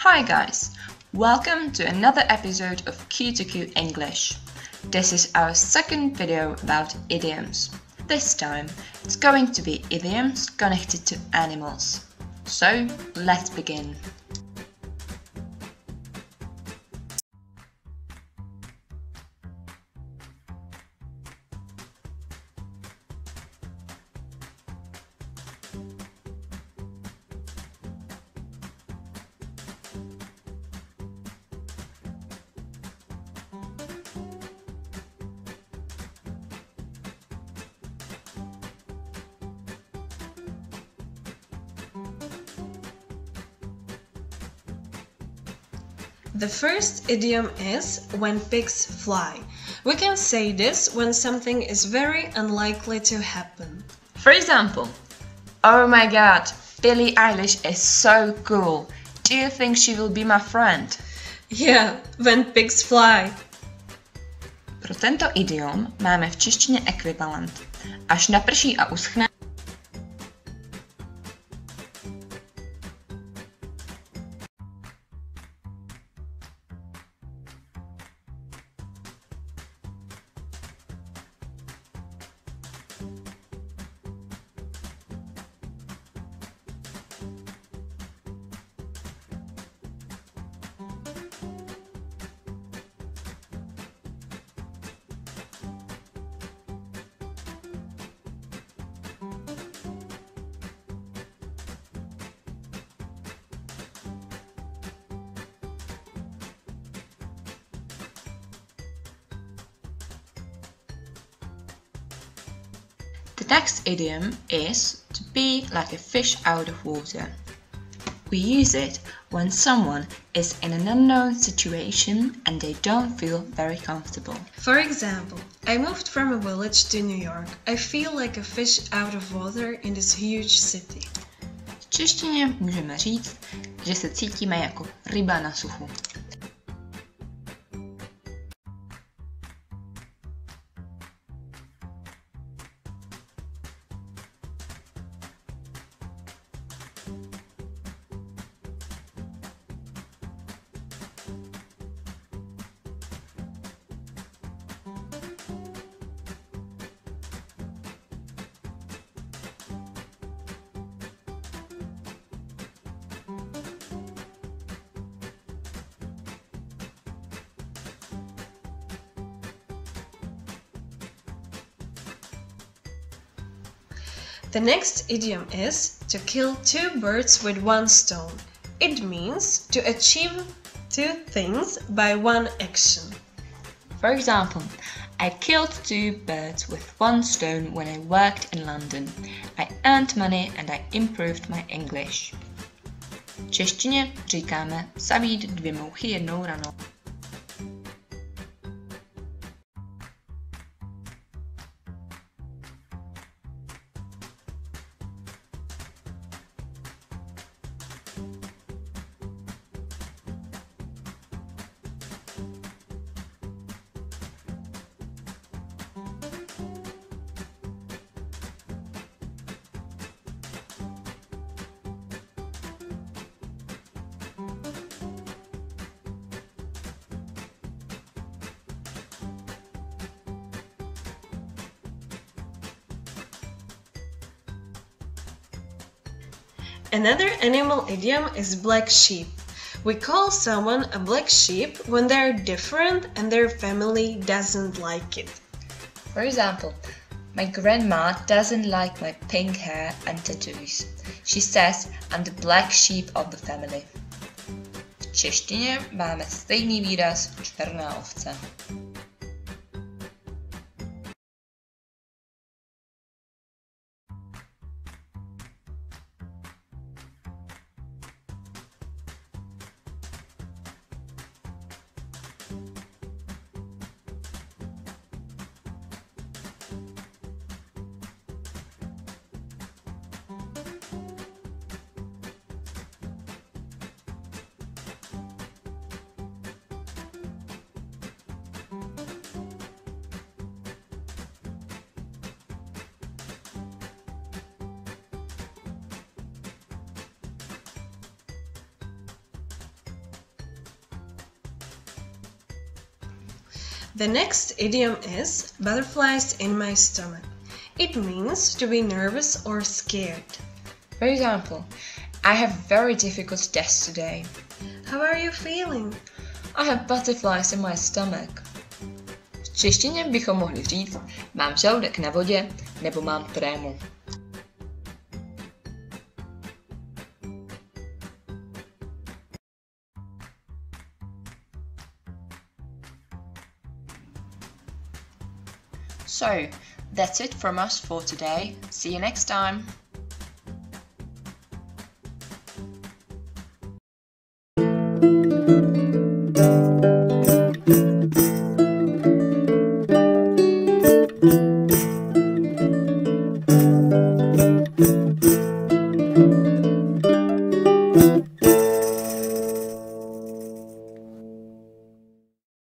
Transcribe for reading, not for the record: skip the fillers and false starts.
Hi guys, welcome to another episode of Q2Q English. This is our second video about idioms. This time it's going to be idioms connected to animals. So let's begin. The first idiom is when pigs fly. We can say this when something is very unlikely to happen. For example, oh my god, Billie Eilish is so cool. Do you think she will be my friend? Yeah, when pigs fly. Pro tento idiom máme v češtině ekvivalent. Až naprší a uschne, The next idiom is to be like a fish out of water. We use it when someone is in an unknown situation and they don't feel very comfortable. For example, I moved from a village to New York. I feel like a fish out of water in this huge city. V češtině můžeme říct, že se cítíme jako ryba na suchu. The next idiom is to kill two birds with one stone. It means to achieve two things by one action. For example, I killed two birds with one stone when I worked in London. I earned money and I improved my English. V češtině říkáme zabít dvě mouchy jednou ranou. Another animal idiom is black sheep. We call someone a black sheep when they're different and their family doesn't like it. For example, my grandma doesn't like my pink hair and tattoos. She says I'm the black sheep of the family. V češtině máme stejný výraz černá ovce. The next idiom is butterflies in my stomach. It means to be nervous or scared. For example, I have a very difficult test today. How are you feeling? I have butterflies in my stomach. V češtině bychom mohli říct, mám žaludek na vodě nebo mám trému. So, that's it from us for today. See you next time.